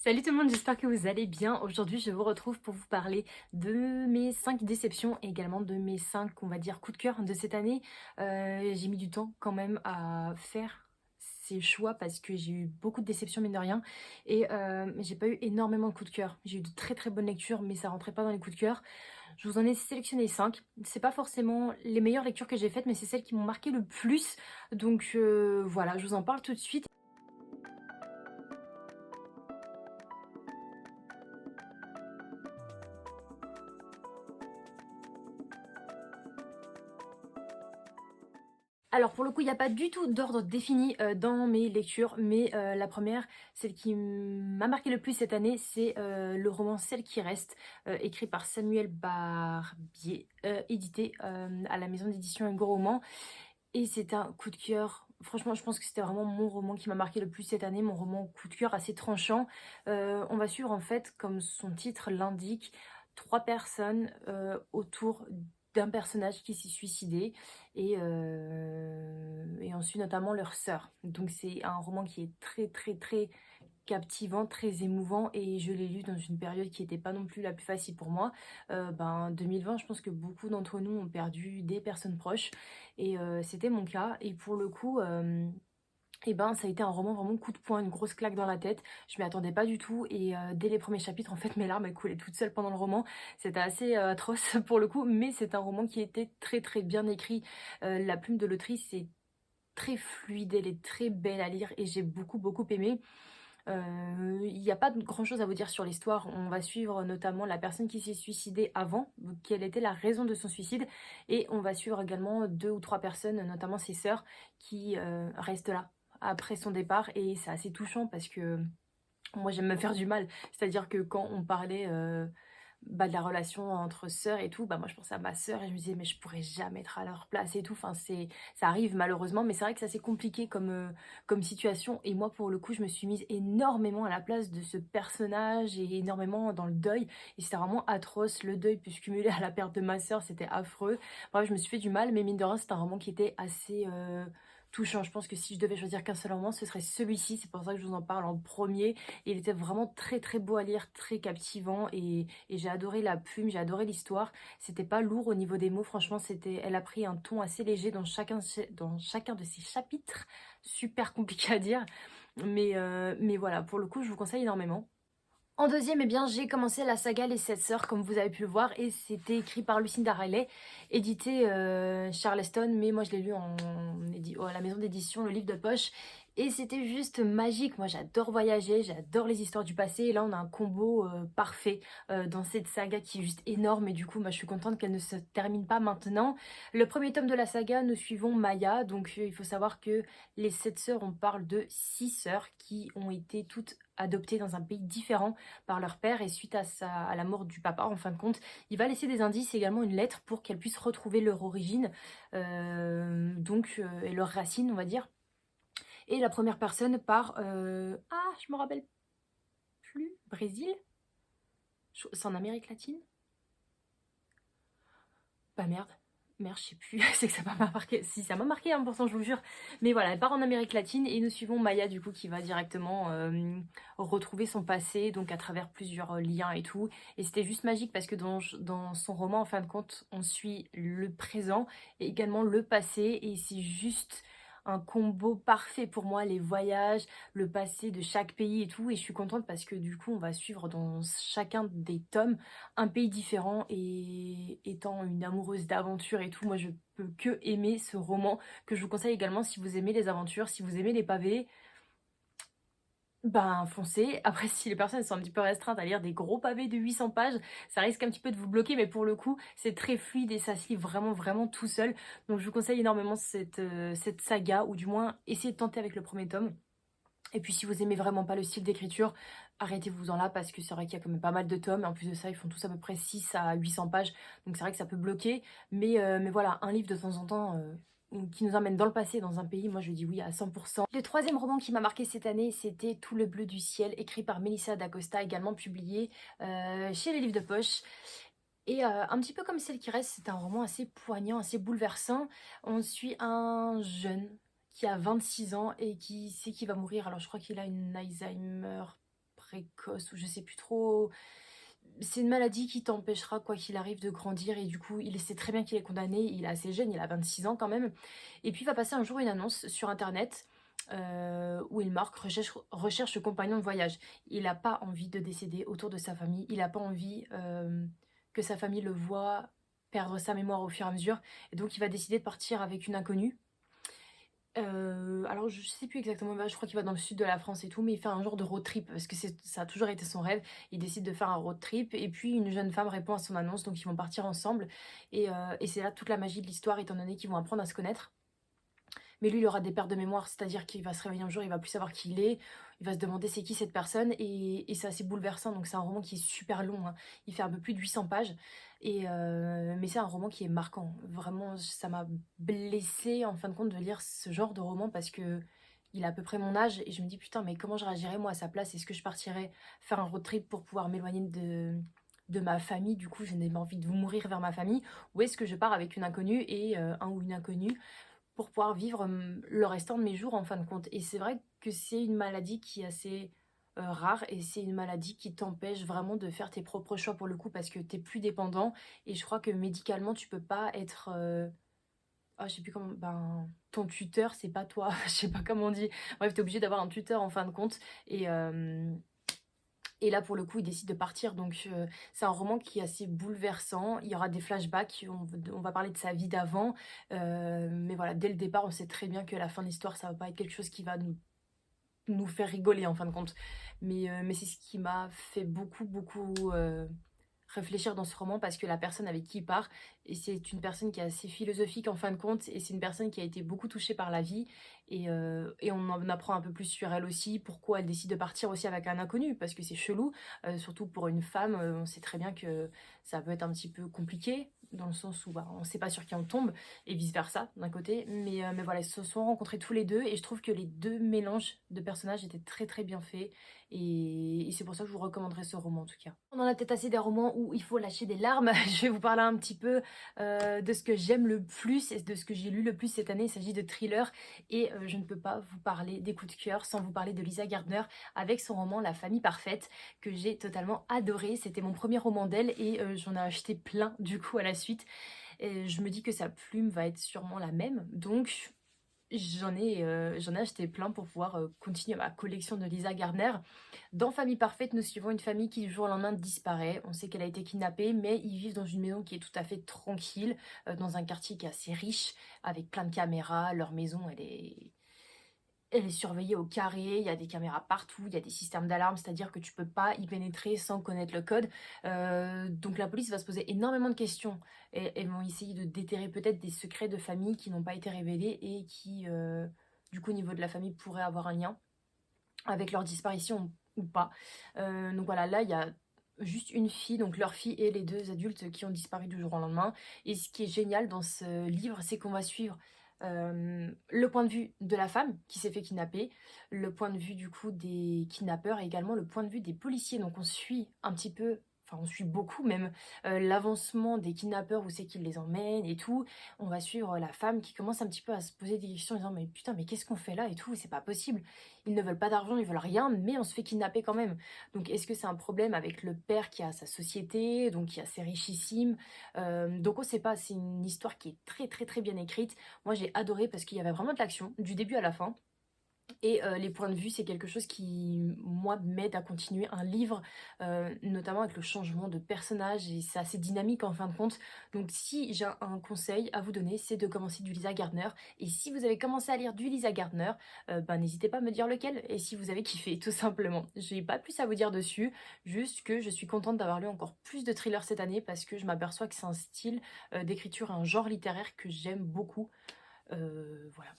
Salut tout le monde, j'espère que vous allez bien. Aujourd'hui, je vous retrouve pour vous parler de mes 5 déceptions et également de mes 5, on va dire, coups de cœur de cette année. J'ai mis du temps quand même à faire ces choix parce que j'ai eu beaucoup de déceptions, mine de rien. Et j'ai pas eu énormément de coups de cœur. J'ai eu de très très bonnes lectures, mais ça rentrait pas dans les coups de cœur. Je vous en ai sélectionné 5. C'est pas forcément les meilleures lectures que j'ai faites, mais c'est celles qui m'ont marqué le plus. Donc voilà, je vous en parle tout de suite. Alors pour le coup, il n'y a pas du tout d'ordre défini dans mes lectures, mais la première, celle qui m'a marqué le plus cette année, c'est le roman Celle qui reste, écrit par Samuel Barbier, édité à la maison d'édition Hugo Roman. Et c'est un coup de cœur. Franchement, je pense que c'était vraiment mon roman qui m'a marqué le plus cette année, mon roman coup de cœur assez tranchant. On va suivre en fait, comme son titre l'indique, trois personnes autour d'un personnage qui s'est suicidé et ensuite notamment leur sœur. Donc c'est un roman qui est très très très captivant, très émouvant et je l'ai lu dans une période qui était pas non plus la plus facile pour moi. 2020, je pense que beaucoup d'entre nous ont perdu des personnes proches et c'était mon cas et pour le coup, et ben, ça a été un roman vraiment coup de poing, une grosse claque dans la tête. Je m'y attendais pas du tout et dès les premiers chapitres, en fait, mes larmes, elles coulaient toutes seules pendant le roman. C'était assez, atroce pour le coup, mais c'est un roman qui était très, très bien écrit. La plume de l'autrice est très fluide, elle est très belle à lire et j'ai beaucoup, beaucoup aimé. Il y a pas grand chose à vous dire sur l'histoire. On va suivre notamment la personne qui s'est suicidée avant, donc quelle était la raison de son suicide et on va suivre également 2 ou 3 personnes, notamment ses sœurs qui, restent là après son départ et c'est assez touchant parce que moi j'aime me faire du mal. C'est-à-dire que quand on parlait, de la relation entre sœurs et tout, bah, moi je pensais à ma sœur et je me disais: «Mais je pourrais jamais être à leur place et tout». Enfin ça arrive malheureusement, mais c'est vrai que c'est assez compliqué comme situation et moi pour le coup, je me suis mise énormément à la place de ce personnage et énormément dans le deuil et c'était vraiment atroce. Le deuil plus cumulé à la perte de ma sœur, c'était affreux. Bref, je me suis fait du mal, mais mine de rien, c'est un roman qui était assez, touchant. Je pense que si je devais choisir qu'un seul roman, ce serait celui-ci. C'est pour ça que je vous en parle en premier. Il était vraiment très, très beau à lire, très captivant et j'ai adoré la plume, j'ai adoré l'histoire. C'était pas lourd au niveau des mots, franchement, elle a pris un ton assez léger dans chacun de ses chapitres. Super compliqué à dire, mais voilà, pour le coup, je vous conseille énormément. En deuxième, eh bien, j'ai commencé la saga Les Sept Sœurs, comme vous avez pu le voir, et c'était écrit par Lucinda Riley, édité Charleston, mais moi je l'ai lu à la maison d'édition, le livre de poche, et c'était juste magique. Moi j'adore voyager, j'adore les histoires du passé, et là on a un combo parfait dans cette saga qui est juste énorme, et du coup moi je suis contente qu'elle ne se termine pas maintenant. Le premier tome de la saga, nous suivons Maya, donc il faut savoir que les Sept Sœurs, on parle de 6 sœurs qui ont été toutes adoptées dans un pays différent par leur père et suite à la mort du papa en fin de compte, il va laisser des indices et également une lettre pour qu'elles puissent retrouver leur origine et leurs racines on va dire. Et la première personne part, je me rappelle plus, Brésil. C'est en Amérique latine. Bah merde. Merde, je sais plus, c'est que ça m'a pas marqué. Si, ça m'a marqué, hein, pourtant, je vous jure. Mais voilà, elle part en Amérique latine et nous suivons Maya, du coup, qui va directement retrouver son passé, donc à travers plusieurs liens et tout. Et c'était juste magique parce que dans son roman, en fin de compte, on suit le présent et également le passé. Et c'est juste un combo parfait pour moi, les voyages, le passé de chaque pays et tout. Et je suis contente parce que du coup, on va suivre dans chacun des tomes un pays différent et étant une amoureuse d'aventure et tout, moi je peux que aimer ce roman que je vous conseille également si vous aimez les aventures, si vous aimez les pavés, ben foncez. Après si les personnes sont un petit peu restreintes à lire des gros pavés de 800 pages, ça risque un petit peu de vous bloquer mais pour le coup c'est très fluide et ça se lit vraiment vraiment tout seul. Donc je vous conseille énormément cette saga ou du moins essayez de tenter avec le premier tome. Et puis si vous aimez vraiment pas le style d'écriture, arrêtez-vous-en là parce que c'est vrai qu'il y a quand même pas mal de tomes. Et en plus de ça, ils font tous à peu près 6 à 800 pages. Donc c'est vrai que ça peut bloquer. Mais voilà, un livre de temps en temps qui nous emmène dans le passé, dans un pays, moi je dis oui à 100%. Le troisième roman qui m'a marqué cette année, c'était Tout le bleu du ciel, écrit par Melissa d'Acosta, également publié chez les livres de poche. Et un petit peu comme Celle qui reste, c'est un roman assez poignant, assez bouleversant. On suit un jeune qui a 26 ans et qui sait qu'il va mourir. Alors je crois qu'il a une Alzheimer précoce ou je sais plus trop. C'est une maladie qui t'empêchera, quoi qu'il arrive, de grandir et du coup, il sait très bien qu'il est condamné, il est assez jeune, il a 26 ans quand même. Et puis, il va passer un jour une annonce sur internet où il marque recherche compagnon de voyage. Il n'a pas envie de décéder autour de sa famille, il n'a pas envie que sa famille le voit perdre sa mémoire au fur et à mesure. Et donc, il va décider de partir avec une inconnue. Alors je sais plus exactement, bah, je crois qu'il va dans le sud de la France et tout, mais il fait un genre de road trip parce que ça a toujours été son rêve. Il décide de faire un road trip et puis une jeune femme répond à son annonce, donc ils vont partir ensemble et c'est là toute la magie de l'histoire étant donné qu'ils vont apprendre à se connaître. Mais lui, il aura des pertes de mémoire, c'est-à-dire qu'il va se réveiller un jour, il va plus savoir qui il est, il va se demander c'est qui cette personne, et c'est assez bouleversant. Donc c'est un roman qui est super long, hein. Il fait un peu plus de 800 pages, mais c'est un roman qui est marquant. Vraiment, ça m'a blessée en fin de compte de lire ce genre de roman parce que il a à peu près mon âge et je me dis putain, mais comment je réagirais moi à sa place? Est-ce que je partirais faire un road trip pour pouvoir m'éloigner de ma famille, du coup je n'ai pas envie de mourir vers ma famille, ou est-ce que je pars avec une inconnue et un ou une inconnue pour pouvoir vivre le restant de mes jours en fin de compte. Et c'est vrai que c'est une maladie qui est assez rare et c'est une maladie qui t'empêche vraiment de faire tes propres choix pour le coup parce que t'es plus dépendant et je crois que médicalement tu peux pas être ah, je sais plus comment, ben ton tuteur c'est pas toi, je sais pas comment on dit, bref t'es obligé d'avoir un tuteur en fin de compte et là, pour le coup, il décide de partir. Donc, c'est un roman qui est assez bouleversant. Il y aura des flashbacks. On va parler de sa vie d'avant. Mais voilà, dès le départ, on sait très bien que la fin de l'histoire, ça va pas être quelque chose qui va nous faire rigoler en fin de compte. Mais c'est ce qui m'a fait beaucoup réfléchir dans ce roman parce que la personne avec qui il part, et c'est une personne qui est assez philosophique en fin de compte, et c'est une personne qui a été beaucoup touchée par la vie, et on en apprend un peu plus sur elle aussi, pourquoi elle décide de partir aussi avec un inconnu, parce que c'est chelou, surtout pour une femme, on sait très bien que ça peut être un petit peu compliqué, dans le sens où bah, on sait pas sur qui on tombe, et vice-versa d'un côté, mais voilà, ils se sont rencontrés tous les deux, et je trouve que les deux mélanges de personnages étaient très bien faits, et c'est pour ça que je vous recommanderais ce roman en tout cas. On en a peut-être assez des romans où il faut lâcher des larmes. Je vais vous parler un petit peu de ce que j'aime le plus et de ce que j'ai lu le plus cette année. Il s'agit de thrillers et je ne peux pas vous parler des coups de cœur sans vous parler de Lisa Gardner avec son roman La famille parfaite que j'ai totalement adoré. C'était mon premier roman d'elle et j'en ai acheté plein du coup à la suite. Et je me dis que sa plume va être sûrement la même. Donc j'en ai acheté plein pour pouvoir continuer ma collection de Lisa Gardner. Dans Famille Parfaite, nous suivons une famille qui du jour au lendemain disparaît. On sait qu'elle a été kidnappée, mais ils vivent dans une maison qui est tout à fait tranquille, dans un quartier qui est assez riche, avec plein de caméras. Leur maison, elle est surveillée au carré, il y a des caméras partout, il y a des systèmes d'alarme, c'est-à-dire que tu peux pas y pénétrer sans connaître le code. Donc la police va se poser énormément de questions et elles vont essayer de déterrer peut-être des secrets de famille qui n'ont pas été révélés et qui, du coup, au niveau de la famille, pourraient avoir un lien avec leur disparition ou pas. Donc voilà, là, il y a juste une fille, donc leur fille et les deux adultes qui ont disparu du jour au lendemain. Et ce qui est génial dans ce livre, c'est qu'on va suivre le point de vue de la femme qui s'est fait kidnapper, le point de vue du coup des kidnappeurs et également le point de vue des policiers. Donc on suit un petit peu, enfin on suit beaucoup même l'avancement des kidnappeurs, où c'est qu'ils les emmènent et tout. On va suivre la femme qui commence un petit peu à se poser des questions en disant mais putain mais qu'est-ce qu'on fait là et tout, c'est pas possible. Ils ne veulent pas d'argent, ils veulent rien, mais on se fait kidnapper quand même. Donc est-ce que c'est un problème avec le père qui a sa société, donc qui est assez richissime. Donc on sait pas, c'est une histoire qui est très bien écrite. Moi j'ai adoré parce qu'il y avait vraiment de l'action, du début à la fin. Et les points de vue, c'est quelque chose qui, moi, m'aide à continuer un livre, notamment avec le changement de personnage, et c'est assez dynamique en fin de compte. Donc si j'ai un conseil à vous donner, c'est de commencer du Lisa Gardner. Et si vous avez commencé à lire du Lisa Gardner, ben, n'hésitez pas à me dire lequel, et si vous avez kiffé, tout simplement. J'ai pas plus à vous dire dessus, juste que je suis contente d'avoir lu encore plus de thrillers cette année, parce que je m'aperçois que c'est un style d'écriture, un genre littéraire que j'aime beaucoup. Voilà.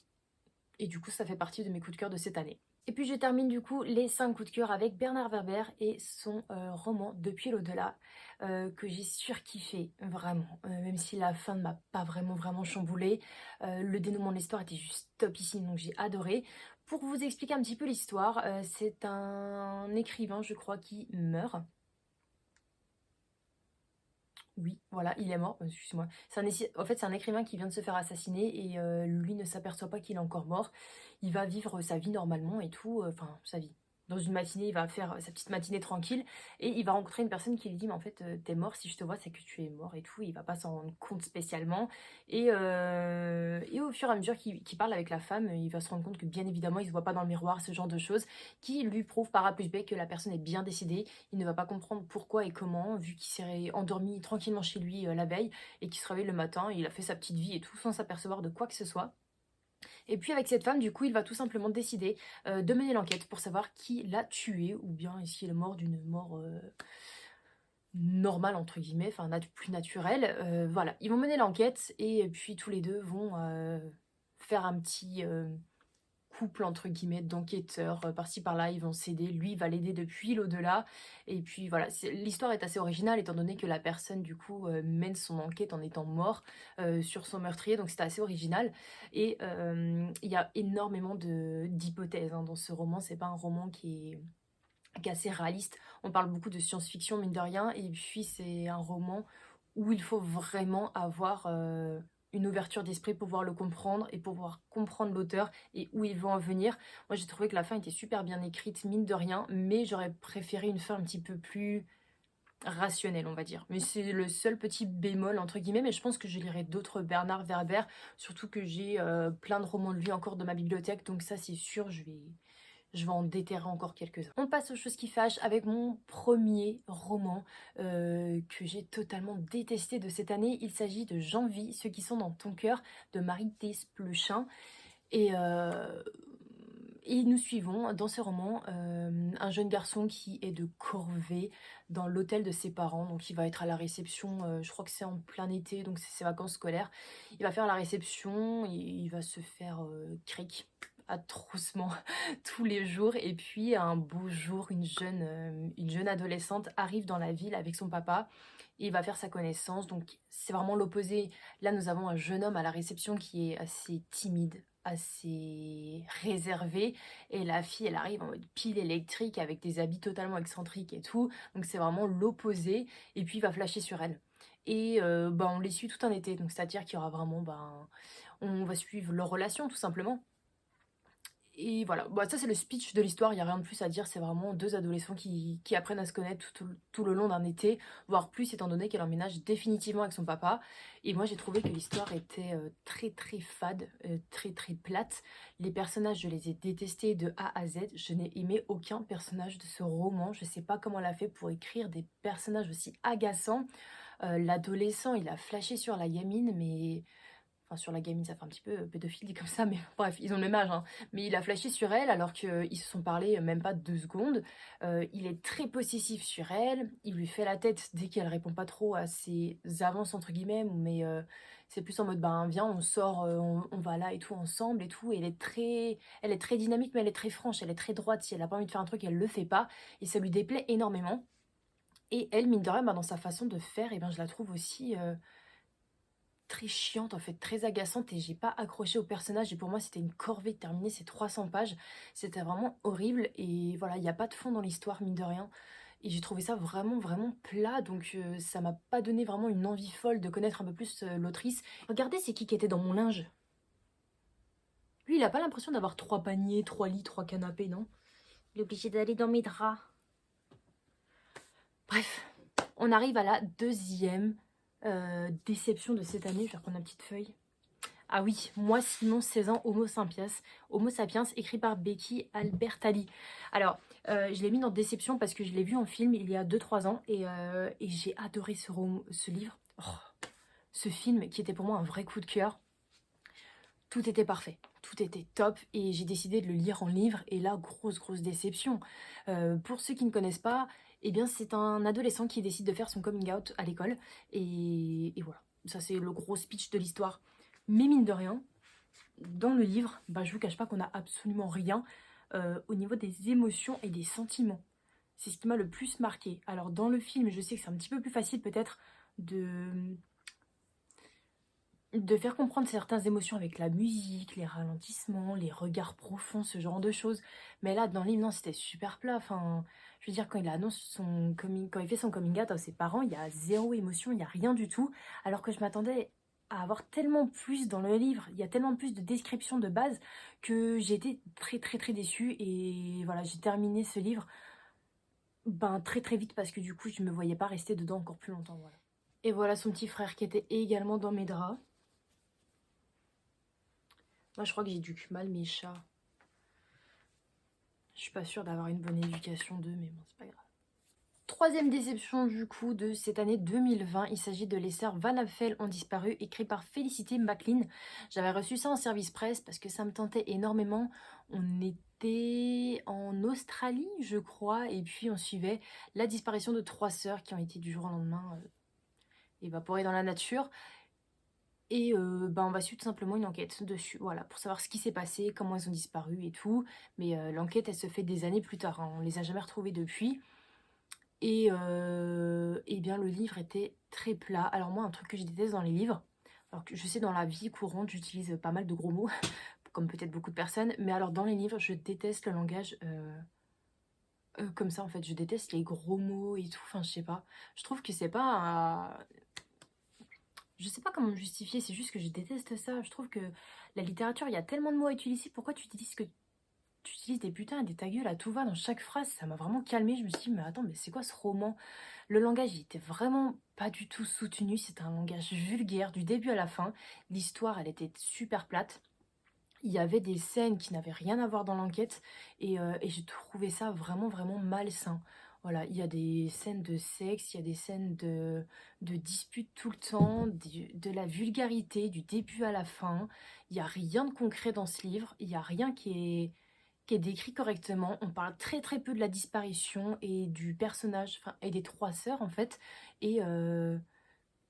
Et du coup, ça fait partie de mes coups de cœur de cette année. Et puis je termine du coup les 5 coups de cœur avec Bernard Werber et son roman Depuis l'au-delà, que j'ai surkiffé, vraiment. Même si la fin ne m'a pas vraiment chamboulée. Le dénouement de l'histoire était juste topissime, donc j'ai adoré. Pour vous expliquer un petit peu l'histoire, c'est un écrivain, je crois, qui meurt. Oui, voilà, il est mort, excuse-moi. En fait, c'est un écrivain qui vient de se faire assassiner et lui ne s'aperçoit pas qu'il est encore mort. Il va vivre sa vie normalement et tout, enfin, sa vie. dans une matinée, il va faire sa petite matinée tranquille et il va rencontrer une personne qui lui dit: «Mais en fait, tu mort, si je te vois, c'est que tu es mort et tout». Il va pas s'en rendre compte spécialement et au fur et à mesure qu'il parle avec la femme, il va se rendre compte que, bien évidemment, il se voit pas dans le miroir, ce genre de choses qui lui prouve par A plus B que la personne est bien décédée. Il ne va pas comprendre pourquoi et comment, vu qu'il s'est endormi tranquillement chez lui, la veille et qu'il se réveille le matin, il a fait sa petite vie et tout sans s'apercevoir de quoi que ce soit. Et puis avec cette femme, du coup, il va tout simplement décider, de mener l'enquête pour savoir qui l'a tué ou bien est-ce qu'il est mort d'une mort, «normale» entre guillemets, enfin plus naturelle. Voilà, ils vont mener l'enquête et puis tous les 2 vont, faire un petit, couple entre guillemets d'enquêteurs, par-ci par-là, ils vont s'aider. Lui, il va l'aider depuis l'au-delà et puis voilà, l'histoire est assez originale étant donné que la personne du coup, mène son enquête en étant mort, sur son meurtrier, donc c'était assez original et il y a énormément d'hypothèses, hein, dans ce roman. C'est pas un roman qui est assez réaliste. On parle beaucoup de science-fiction mine de rien et puis c'est un roman où il faut vraiment avoir, une ouverture d'esprit pour pouvoir le comprendre et pour pouvoir comprendre l'auteur et où il veut en venir. Moi, j'ai trouvé que la fin était super bien écrite, mine de rien, mais j'aurais préféré une fin un petit peu plus rationnelle, on va dire. Mais c'est le seul petit «bémol» entre guillemets, mais je pense que je lirai d'autres Bernard Werber, surtout que j'ai, plein de romans de lui encore dans ma bibliothèque, donc ça, c'est sûr, je vais en déterrer encore quelques-uns. On passe aux choses qui fâchent avec mon premier roman que j'ai totalement détesté de cette année. Il s'agit de J'envie ceux qui sont dans ton cœur de Marie Desplechin. Et, euh, et nous suivons dans ce roman un jeune garçon qui est de corvée dans l'hôtel de ses parents. Donc il va être à la réception, je crois que c'est en plein été, donc c'est ses vacances scolaires. Il va faire la réception, il va se faire cric atrocement tous les jours. Et puis un beau jour, une jeune adolescente arrive dans la ville avec son papa et il va faire sa connaissance. Donc c'est vraiment l'opposé. Là, nous avons un jeune homme à la réception qui est assez timide, assez réservé et la fille elle arrive en mode pile électrique avec des habits totalement excentriques et tout, donc c'est vraiment l'opposé et puis il va flasher sur elle et bah, on les suit tout un été, donc c'est-à-dire qu'il y aura vraiment, ben, on va suivre leur relation tout simplement et voilà, bah, ça c'est le speech de l'histoire, il y a rien de plus à dire, c'est vraiment 2 adolescents qui apprennent à se connaître tout le long d'un été, voire plus étant donné qu'elle emménage définitivement avec son papa. Et moi j'ai trouvé que l'histoire était, très, très fade, très, très plate. Les personnages, je les ai détestés de A à Z, je n'ai aimé aucun personnage de ce roman. Je sais pas comment elle a fait pour écrire des personnages aussi agaçants. L'adolescent, il a flashé sur la gamine, mais enfin, sur la gamine, ça fait un petit peu pédophile dit comme ça, mais bref, ils ont le même âge, hein. Mais il a flashé sur elle alors qu'ils se sont parlé même pas 2 secondes. Il est très possessif sur elle, il lui fait la tête dès qu'elle répond pas trop à ses «avances» entre guillemets, mais c'est plus en mode: «Ben, viens, on sort, on va là et tout ensemble et tout». Et elle est très dynamique, mais elle est très franche, elle est très droite. Si elle a pas envie de faire un truc, elle le fait pas et ça lui déplaît énormément. Et elle, mine de rien, bah, dans sa façon de faire et ben, je la trouve aussi, très chiante en fait, très agaçante et j'ai pas accroché au personnage et pour moi c'était une corvée de terminer ces 300 pages. C'était vraiment horrible et voilà, il y a pas de fond dans l'histoire mine de rien et j'ai trouvé ça vraiment, vraiment plat donc ça m'a pas donné vraiment une envie folle de connaître un peu plus, l'autrice. Regardez c'est qui était dans mon linge? Lui, il a pas l'impression d'avoir 3 paniers, 3 lits, 3 canapés, non? Il est obligé d'aller dans mes draps. Bref, on arrive à la deuxième déception de cette année. Je vais reprendre ma petite feuille. Ah oui, moi Simon, 16 ans, Homo sapiens, écrit par Becky Albertalli. Alors, je l'ai mis dans Déception parce que je l'ai vu en film il y a 2 3 ans et j'ai adoré ce livre. Oh, ce film qui était pour moi un vrai coup de cœur. Tout était parfait, tout était top et j'ai décidé de le lire en livre et là, grosse, grosse déception. Pour ceux qui ne connaissent pas, eh bien c'est un adolescent qui décide de faire son coming out à l'école et voilà. Ça c'est le gros speech de l'histoire. Mais mine de rien, dans le livre, bah, je vous cache pas qu'on a absolument rien au niveau des émotions et des sentiments. C'est ce qui m'a le plus marqué. Alors dans le film, je sais que c'est un petit peu plus facile peut-être de, de faire comprendre certaines émotions avec la musique, les ralentissements, les regards profonds, ce genre de choses. Mais là, dans le livre, non, c'était super plat. Enfin, je veux dire, quand il fait son coming out à ses parents, il y a zéro émotion, il y a rien du tout. Alors que je m'attendais à avoir tellement plus dans le livre, il y a tellement plus de descriptions de base que j'ai été très très très déçue et voilà, j'ai terminé ce livre ben, très très vite parce que du coup je me voyais pas rester dedans encore plus longtemps, voilà. Et voilà son petit frère qui était également dans mes draps. Moi je crois que j'éduque mal mes chats. Je suis pas sûre d'avoir une bonne éducation d'eux, mais bon, c'est pas grave. Troisième déception du coup de cette année 2020, il s'agit de Les Sœurs Van Apfel ont disparu, écrit par Félicité McLean. J'avais reçu ça en service presse parce que ça me tentait énormément. On était en Australie, je crois, et puis on suivait la disparition de 3 sœurs qui ont été du jour au lendemain évaporées dans la nature. Et ben on va suivre tout simplement une enquête dessus, voilà, pour savoir ce qui s'est passé, comment elles ont disparu et tout. Mais l'enquête, elle se fait des années plus tard, hein. On les a jamais retrouvées depuis. Et bien le livre était très plat. Alors moi, un truc que je déteste dans les livres, alors que je sais dans la vie courante, j'utilise pas mal de gros mots, comme peut-être beaucoup de personnes, mais alors dans les livres, je déteste le langage comme ça en fait. Je déteste les gros mots et tout, enfin je sais pas. Je trouve que c'est pas... Je sais pas comment me justifier, c'est juste que je déteste ça. Je trouve que la littérature, il y a tellement de mots à utiliser. Pourquoi tu utilises des putains et des ta gueule à tout va dans chaque phrase? Ça m'a vraiment calmée. Je me suis dit, mais attends, mais c'est quoi ce roman? Le langage, il était vraiment pas du tout soutenu. C'était un langage vulgaire du début à la fin. L'histoire, elle était super plate. Il y avait des scènes qui n'avaient rien à voir dans l'enquête et j'ai trouvé ça vraiment, vraiment malsain. Voilà, il y a des scènes de sexe, il y a des scènes de disputes tout le temps, de la vulgarité du début à la fin. Il n'y a rien de concret dans ce livre, il n'y a rien qui est décrit correctement. On parle très très peu de la disparition et du personnage, enfin, et des 3 sœurs en fait. Et, euh,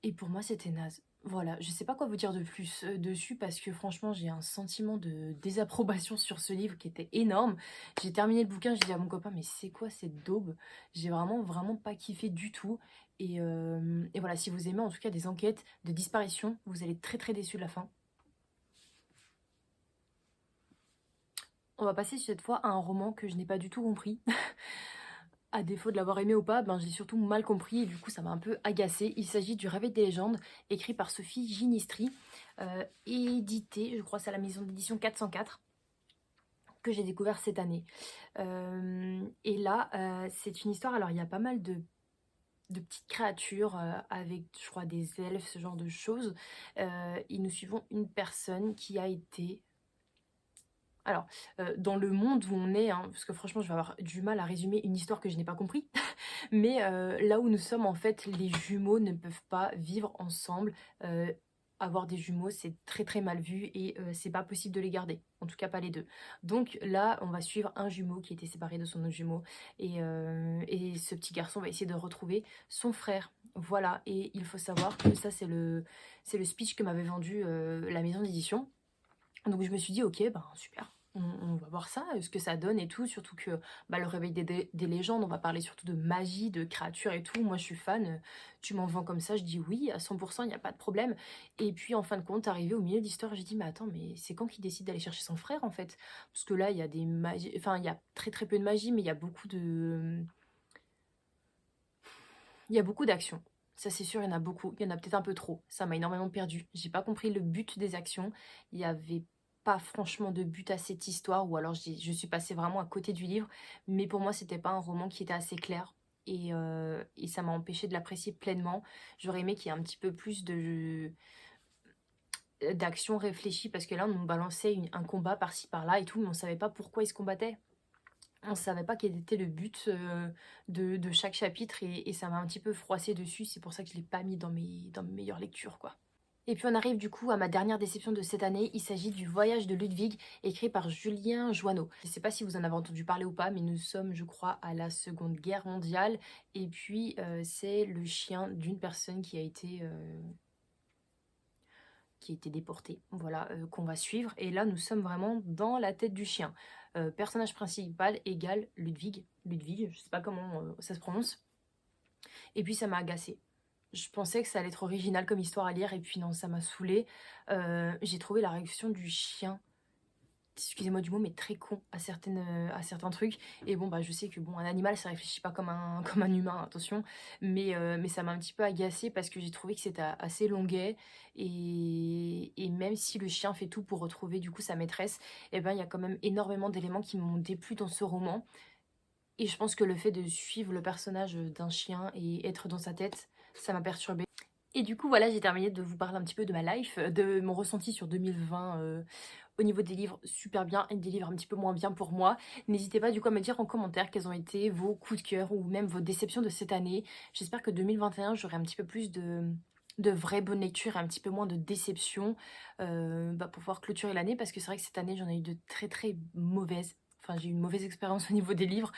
et pour moi, c'était naze. Voilà, je sais pas quoi vous dire de plus dessus parce que franchement, j'ai un sentiment de désapprobation sur ce livre qui était énorme. J'ai terminé le bouquin, j'ai dit à mon copain, mais c'est quoi cette daube? J'ai vraiment, vraiment pas kiffé du tout. Et voilà, si vous aimez en tout cas des enquêtes de disparition, vous allez être très très déçu de la fin. On va passer cette fois à un roman que je n'ai pas du tout compris. À défaut de l'avoir aimé ou pas, ben, j'ai surtout mal compris et du coup ça m'a un peu agacée. Il s'agit du Réveil des légendes, écrit par Sophie Ginistri, édité, je crois, c'est à la maison d'édition 404 que j'ai découvert cette année. Et là, c'est une histoire, alors il y a pas mal de petites créatures avec, je crois, des elfes, ce genre de choses. Et nous suivons une personne qui a été alors, dans le monde où on est, hein, parce que franchement, je vais avoir du mal à résumer une histoire que je n'ai pas compris, mais là où nous sommes, en fait, les jumeaux ne peuvent pas vivre ensemble. Avoir des jumeaux, c'est très très mal vu et c'est pas possible de les garder. En tout cas, pas les deux. Donc là, on va suivre un jumeau qui était séparé de son autre jumeau et ce petit garçon va essayer de retrouver son frère. Voilà, et il faut savoir que ça, c'est le speech que m'avait vendu la maison d'édition. Donc je me suis dit, ok, ben super, on va voir ça, ce que ça donne et tout. Surtout que bah, le réveil des légendes, on va parler surtout de magie, de créatures et tout. Moi je suis fan, tu m'en vends comme ça, je dis oui, à 100%, il n'y a pas de problème. Et puis en fin de compte, arrivé au milieu de l'histoire, j'ai dit, mais attends, mais c'est quand qu'il décide d'aller chercher son frère en fait? Parce que là, il y a des magies, enfin il y a très très peu de magie, mais il y a beaucoup de... Il y a beaucoup d'actions. Ça c'est sûr, il y en a beaucoup. Il y en a peut-être un peu trop. Ça m'a énormément perdu. J'ai pas compris le but des actions. Il y avait pas franchement de but à cette histoire, ou alors je suis passée vraiment à côté du livre. Mais pour moi, c'était pas un roman qui était assez clair. Et ça m'a empêché de l'apprécier pleinement. J'aurais aimé qu'il y ait un petit peu plus de d'action réfléchie parce que là on nous balançait un combat par-ci par-là et tout, mais on savait pas pourquoi ils se combattaient. On savait pas quel était le but de chaque chapitre et ça m'a un petit peu froissé dessus. C'est pour ça que je l'ai pas mis dans mes meilleures lectures, quoi. Et puis on arrive du coup à ma dernière déception de cette année. Il s'agit du Voyage de Ludwig, écrit par Julien Joanneau. Je ne sais pas si vous en avez entendu parler ou pas, mais nous sommes, je crois, à la Seconde Guerre mondiale. Et puis c'est le chien d'une personne qui a été déporté, voilà, qu'on va suivre. Et là, nous sommes vraiment dans la tête du chien. Personnage principal égale Ludwig. Ludwig, je sais pas comment ça se prononce. Et puis ça m'a agacée. Je pensais que ça allait être original comme histoire à lire, et puis non, ça m'a saoulée. J'ai trouvé la réaction du chien excusez-moi du mot, mais très con à certains trucs. Et bon, bah, je sais que bon, un animal, ça réfléchit pas comme un, comme un humain, attention. Mais ça m'a un petit peu agacée parce que j'ai trouvé que c'était assez longuet. Et même si le chien fait tout pour retrouver du coup sa maîtresse, eh ben, il y a quand même énormément d'éléments qui m'ont déplu dans ce roman. Et je pense que le fait de suivre le personnage d'un chien et être dans sa tête, ça m'a perturbée. Et du coup, voilà, j'ai terminé de vous parler un petit peu de ma life, de mon ressenti sur 2020 au niveau des livres super bien et des livres un petit peu moins bien pour moi. N'hésitez pas du coup à me dire en commentaire quels ont été vos coups de cœur ou même vos déceptions de cette année. J'espère que 2021, j'aurai un petit peu plus de vraies bonnes lectures et un petit peu moins de déceptions pour pouvoir clôturer l'année parce que c'est vrai que cette année, j'en ai eu de très très mauvaises. Enfin, j'ai eu une mauvaise expérience au niveau des livres.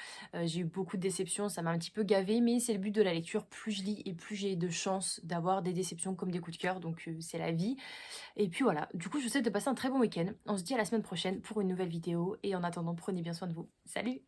J'ai eu beaucoup de déceptions, ça m'a un petit peu gavée, mais c'est le but de la lecture. Plus je lis et plus j'ai de chances d'avoir des déceptions comme des coups de cœur, donc c'est la vie. Et puis voilà, du coup je vous souhaite de passer un très bon week-end. On se dit à la semaine prochaine pour une nouvelle vidéo et en attendant prenez bien soin de vous. Salut!